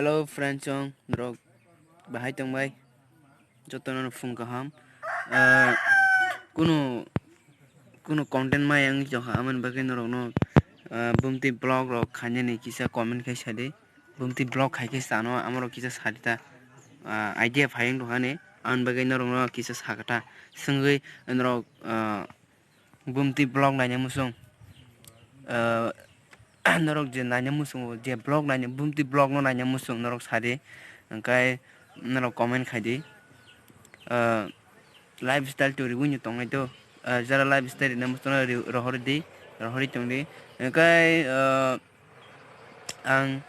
Hello friends chong drog bahai tong bai jotono phone kaham kuno kuno content ma yang joha aman bagai norok no bumti blog rok khanye ni kisa comment khai sade bumti blog khai ke sano amaro kisa sadita idea phayeng dohane an bagai norok no kisa sakata sungui norok bumti blog nanya musong norok je nanya musung je blog nanya bumti blog no nanya musung norok sade angkai norok comment khai di lifestyle to riwunyu tongai to jara lifestyle na mustona rohori tongdi angkai ang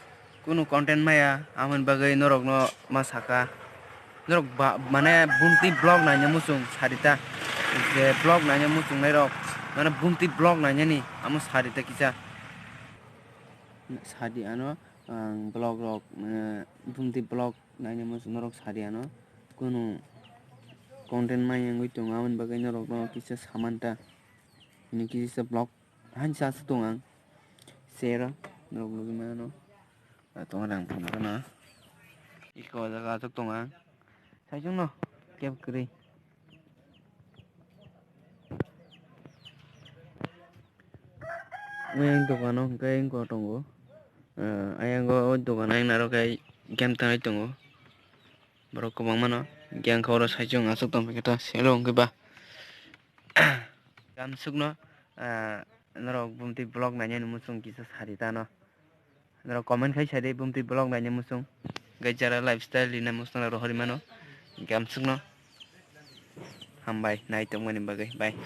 kuno content maya aman bagai norok no masaka norok mane bumti blog nanya musung sarita je blog nanya musung nai rok mana bumti blog nanya ni amo sarita kisa sadi ano blog rok bumti blog nanya musung norok sadi ano kuno content maya ngoi tong aman bagai norok no kisa samanta ni kisa blog hansa sutongang share norok logi mano tong rang pun kana iko jaga tok tonga saijong no kep kri ayang dogano kai ko tongo ayang go dogan ayang naro kai game tangai tongo borok kobang mano gyang khoro saijong asok tong peketa selo ongke ba gam sukno norok bumti blog nanya musung kisa sarita no norok comment khai sade bumti blog nanya musung gai jara lifestyle lina musung rohori mano gam sukno hambai nai tong mani bagai bye.